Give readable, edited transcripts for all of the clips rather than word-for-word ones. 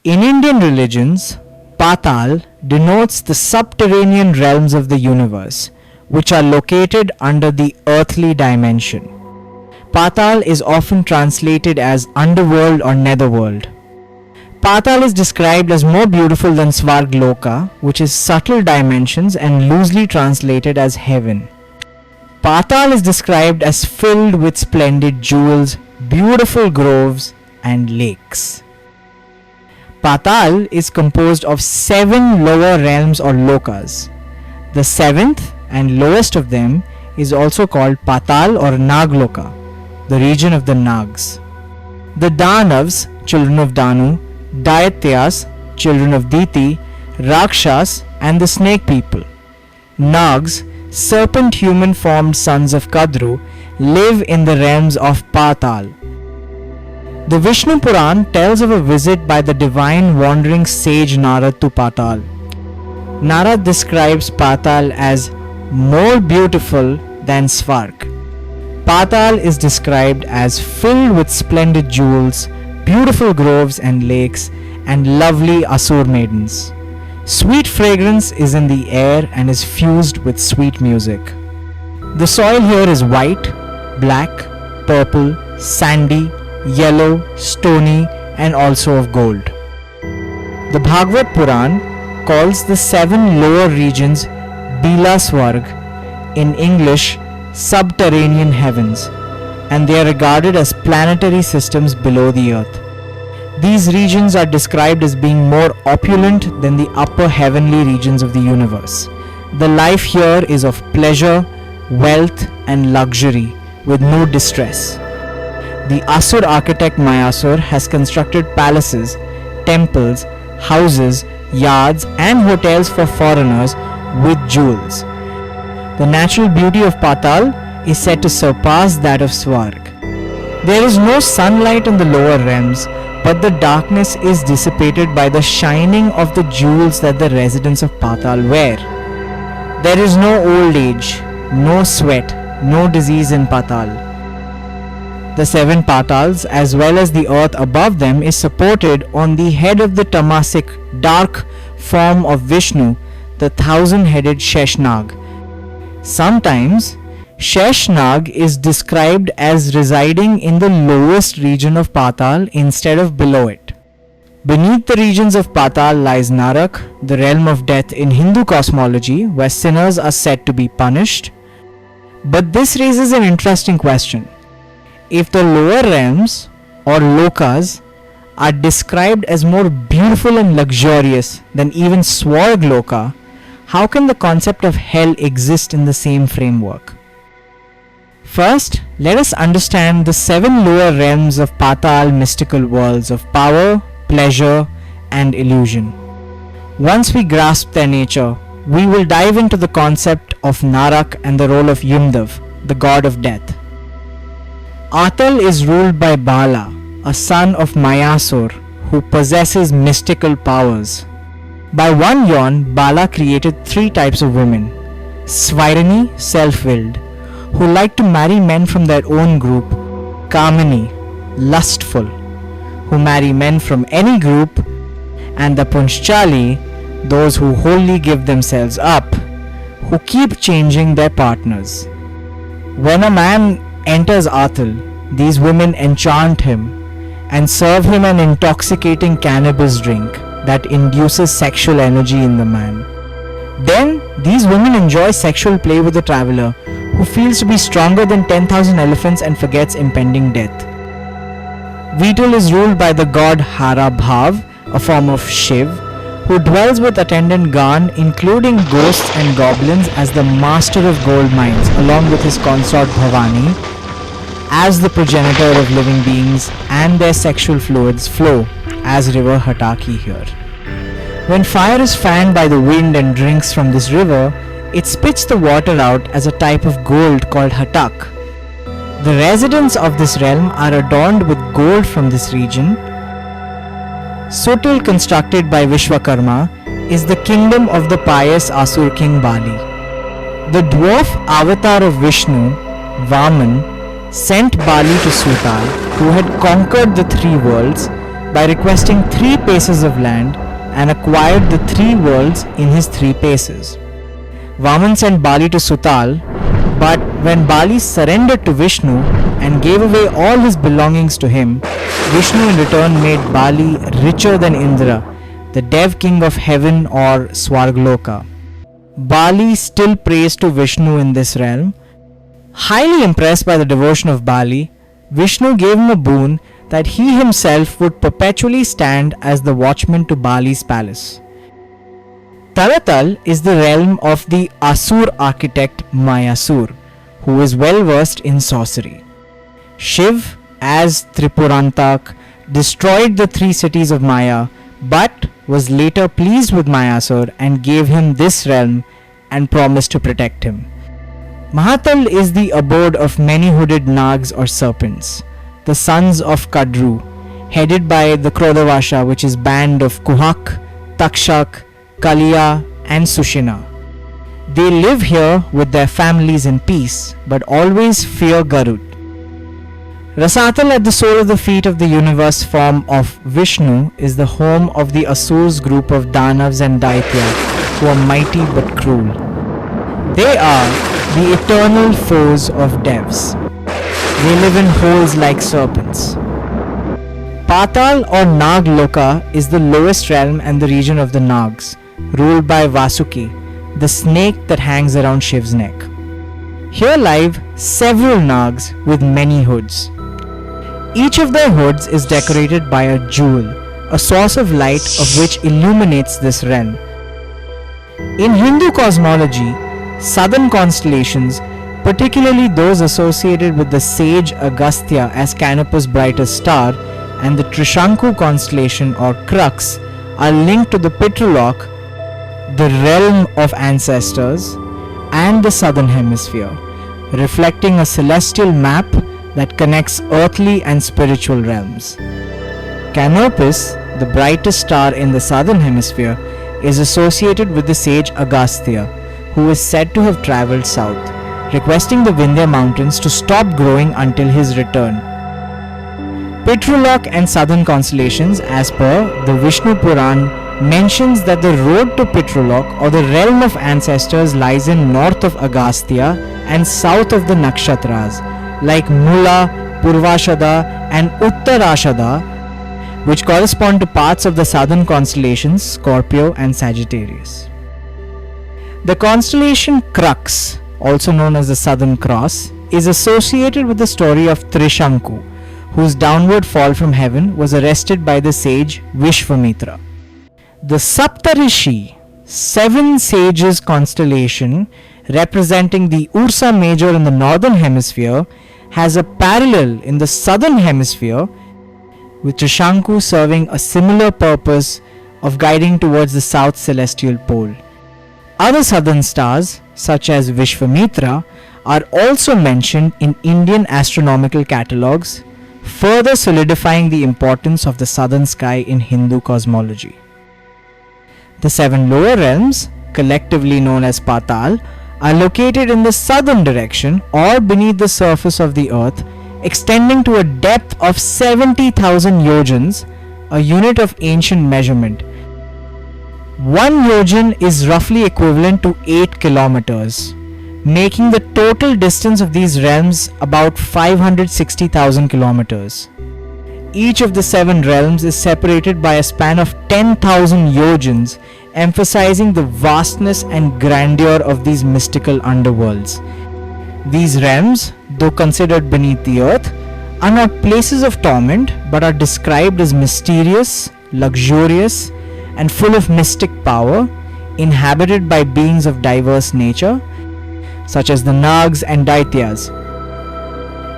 In Indian religions, Patal denotes the subterranean realms of the universe, which are located under the earthly dimension. Patal is often translated as underworld or netherworld. Patal is described as more beautiful than Loka, which is subtle dimensions and loosely translated as heaven. Patal is described as filled with splendid jewels, beautiful groves, and lakes. Patal is composed of 7 lower realms or lokas. The 7th and lowest of them is also called Patal or Nagloka, the region of the Nags. The Danavs, children of Danu, Daityas, children of Diti, Rakshas, and the snake people. Nags, serpent human formed sons of Kadru, live in the realms of Patal. The Vishnu Puran tells of a visit by the divine wandering sage Narad to Patal. Narad describes Patal as more beautiful than Svarg. Patal is described as filled with splendid jewels, beautiful groves and lakes, and lovely Asur maidens. Sweet fragrance is in the air and is fused with sweet music. The soil here is white, black, purple, sandy, yellow, stony, and also of gold. The Bhagavad Puran calls the 7 lower regions Bila Swarg, in English subterranean heavens, and they are regarded as planetary systems below the earth. These regions are described as being more opulent than the upper heavenly regions of the universe. The life here is of pleasure, wealth, and luxury, with no distress. The Asur architect Mayasur has constructed palaces, temples, houses, yards, and hotels for foreigners with jewels. The natural beauty of Patal is said to surpass that of Swarg. There is no sunlight in the lower realms, but the darkness is dissipated by the shining of the jewels that the residents of Patal wear. There is no old age, no sweat, no disease in Patal. The 7 Patals, as well as the earth above them, is supported on the head of the tamasic, dark form of Vishnu, the 1,000-headed Sheshnag. Sometimes, Sheshnag is described as residing in the lowest region of Patal instead of below it. Beneath the regions of Patal lies Narak, the realm of death in Hindu cosmology, where sinners are said to be punished. But this raises an interesting question. If the lower realms, or Lokas, are described as more beautiful and luxurious than even Swarg Loka, how can the concept of hell exist in the same framework? First, let us understand the 7 lower realms of Patal mystical worlds of power, pleasure, and illusion. Once we grasp their nature, we will dive into the concept of Narak and the role of Yumdav, the god of death. Atal is ruled by Bala, a son of Mayasur, who possesses mystical powers. By one yawn, Bala created 3 types of women. Svairani, self-willed, who like to marry men from their own group. Kamini, lustful, who marry men from any group. And the Punchali, those who wholly give themselves up, who keep changing their partners. When a man enters Atal, these women enchant him and serve him an intoxicating cannabis drink that induces sexual energy in the man. Then, these women enjoy sexual play with the traveler, who feels to be stronger than 10,000 elephants and forgets impending death. Vitul is ruled by the god Hara Bhav, a form of Shiv, who dwells with attendant Gan, including ghosts and goblins, as the master of gold mines, along with his consort Bhavani, as the progenitor of living beings, and their sexual fluids flow, as river Hataki here. When fire is fanned by the wind and drinks from this river, it spits the water out as a type of gold called Hatak. The residents of this realm are adorned with gold from this region. Sutil, constructed by Vishwakarma, is the kingdom of the pious Asur king Bali. The dwarf avatar of Vishnu, Vaman, sent Bali to Sutal, who had conquered the 3 worlds, by requesting 3 paces of land and acquired the 3 worlds in his 3 paces. Vaman sent Bali to Sutal, but when Bali surrendered to Vishnu and gave away all his belongings to him, Vishnu in return made Bali richer than Indra, the Dev king of heaven or Loka. Bali still prays to Vishnu in this realm. Highly impressed by the devotion of Bali, Vishnu gave him a boon that he himself would perpetually stand as the watchman to Bali's palace. Taratal is the realm of the Asur architect Mayasur, who is well versed in sorcery. Shiv, as Tripurantak, destroyed the 3 cities of Maya, but was later pleased with Mayasur and gave him this realm and promised to protect him. Mahatal is the abode of many hooded nags or serpents, the sons of Kadru, headed by the Krodavasha, which is band of Kuhak, Takshak, Kaliya and Sushina. They live here with their families in peace, but always fear Garud. Rasatal, at the sole of the feet of the universe form of Vishnu, is the home of the Asurs group of Danavs and Daitya, who are mighty but cruel. They are the eternal foes of devs. They live in holes like serpents. Patal or Nag Loka is the lowest realm and the region of the Nags, ruled by Vasuki, the snake that hangs around Shiv's neck. Here live several Nags with many hoods. Each of their hoods is decorated by a jewel, a source of light of which illuminates this realm. In Hindu cosmology, southern constellations, particularly those associated with the sage Agastya as Canopus' brightest star and the Trishanku constellation or Crux, are linked to the Patalok, the realm of ancestors, and the southern hemisphere, reflecting a celestial map that connects earthly and spiritual realms. Canopus, the brightest star in the southern hemisphere, is associated with the sage Agastya, who is said to have travelled south, requesting the Vindhya mountains to stop growing until his return. Pitrulok and southern constellations, as per the Vishnu Puran, mentions that the road to Pitrulok or the realm of ancestors lies in north of Agastya and south of the nakshatras like Mula, Purvashada and Uttarashada, which correspond to parts of the southern constellations Scorpio and Sagittarius. The constellation Crux, also known as the Southern Cross, is associated with the story of Trishanku, whose downward fall from heaven was arrested by the sage Vishvamitra. The Saptarishi, 7 sages constellation, representing the Ursa Major in the northern hemisphere, has a parallel in the southern hemisphere, with Trishanku serving a similar purpose of guiding towards the south celestial pole. Other southern stars, such as Vishvamitra, are also mentioned in Indian astronomical catalogues, further solidifying the importance of the southern sky in Hindu cosmology. The 7 lower realms, collectively known as Patal, are located in the southern direction or beneath the surface of the earth, extending to a depth of 70,000 yojans, a unit of ancient measurement. 1 yojan is roughly equivalent to 8 kilometers, making the total distance of these realms about 560,000 kilometers. Each of the 7 realms is separated by a span of 10,000 yojans, emphasizing the vastness and grandeur of these mystical underworlds. These realms, though considered beneath the earth, are not places of torment but are described as mysterious, luxurious, and full of mystic power, inhabited by beings of diverse nature, such as the Nags and Daityas.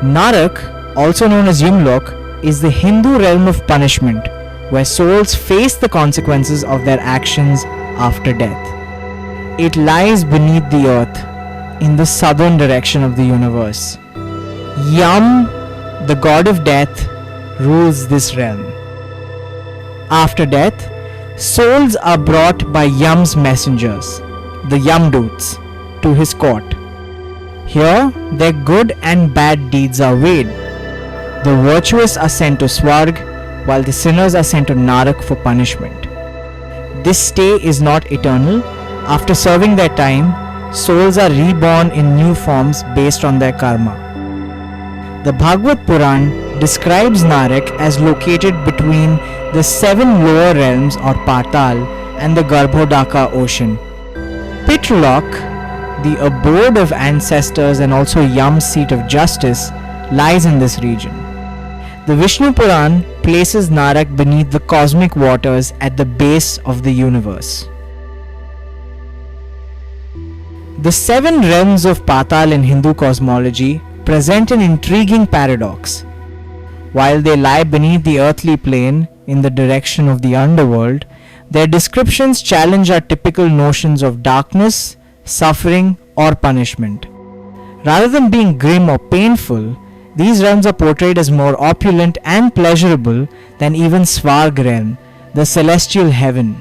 Narak, also known as Yumloka, is the Hindu realm of punishment, where souls face the consequences of their actions after death. It lies beneath the earth, in the southern direction of the universe. Yum, the god of death, rules this realm. After death, souls are brought by Yum's messengers, the Yamdoots, to his court. Here, their good and bad deeds are weighed. The virtuous are sent to Swarg, while the sinners are sent to Narak for punishment. This stay is not eternal. After serving their time, souls are reborn in new forms based on their karma. The Bhagavad Puran describes Narak as located between the 7 lower realms or Patal and the Garbhodaka ocean. Patalok, the abode of ancestors and also Yam's seat of justice, lies in this region. The Vishnu Puran places Narak beneath the cosmic waters at the base of the universe. The 7 realms of Patal in Hindu cosmology present an intriguing paradox. While they lie beneath the earthly plane in the direction of the underworld, their descriptions challenge our typical notions of darkness, suffering, or punishment. Rather than being grim or painful, these realms are portrayed as more opulent and pleasurable than even Svarg realm, the celestial heaven.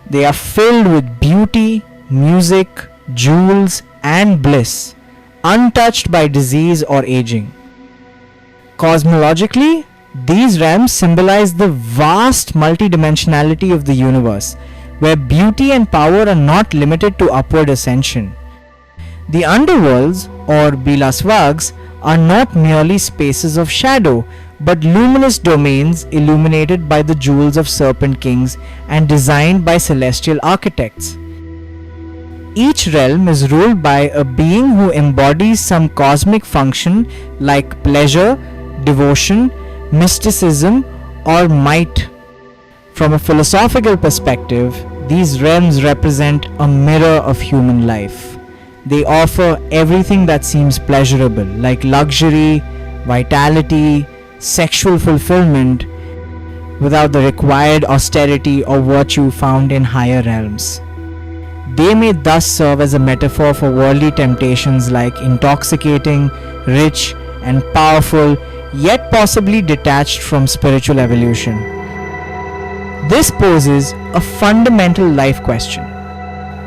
They are filled with beauty, music, jewels, and bliss, untouched by disease or aging. Cosmologically, these realms symbolize the vast multidimensionality of the universe, where beauty and power are not limited to upward ascension. The underworlds, or Bilasvags, are not merely spaces of shadow, but luminous domains illuminated by the jewels of serpent kings and designed by celestial architects. Each realm is ruled by a being who embodies some cosmic function like pleasure, devotion, mysticism, or might. From a philosophical perspective, these realms represent a mirror of human life. They offer everything that seems pleasurable, like luxury, vitality, sexual fulfillment, without the required austerity or virtue found in higher realms. They may thus serve as a metaphor for worldly temptations like intoxicating, rich, and powerful, yet possibly detached from spiritual evolution. This poses a fundamental life question.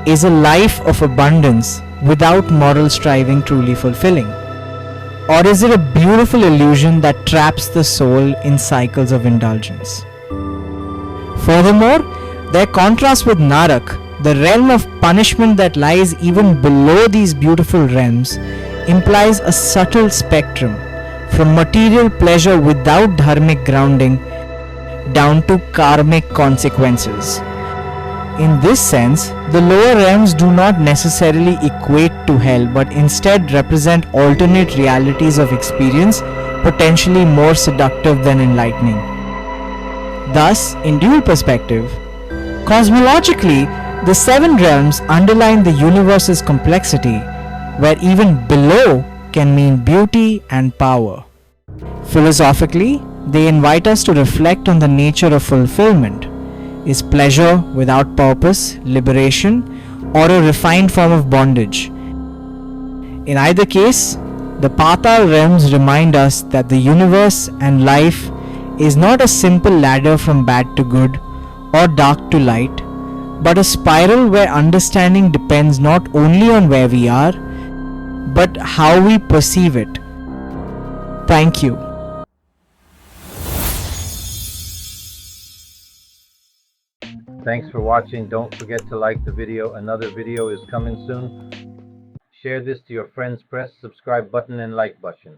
Is a life of abundance without moral striving truly fulfilling? Or is it a beautiful illusion that traps the soul in cycles of indulgence? Furthermore, their contrast with Narak, the realm of punishment that lies even below these beautiful realms, implies a subtle spectrum, from material pleasure without dharmic grounding down to karmic consequences. In this sense, the lower realms do not necessarily equate to hell, but instead represent alternate realities of experience, potentially more seductive than enlightening. Thus, in dual perspective, cosmologically, the 7 realms underline the universe's complexity, where even below can mean beauty and power. Philosophically, they invite us to reflect on the nature of fulfillment. Is pleasure without purpose liberation, or a refined form of bondage? In either case, the Patal realms remind us that the universe and life is not a simple ladder from bad to good or dark to light, but a spiral where understanding depends not only on where we are, but how we perceive it. Thank you. Thanks for watching. Don't forget to like the video. Another video is coming soon. Share this to your friends. Press subscribe button and like button.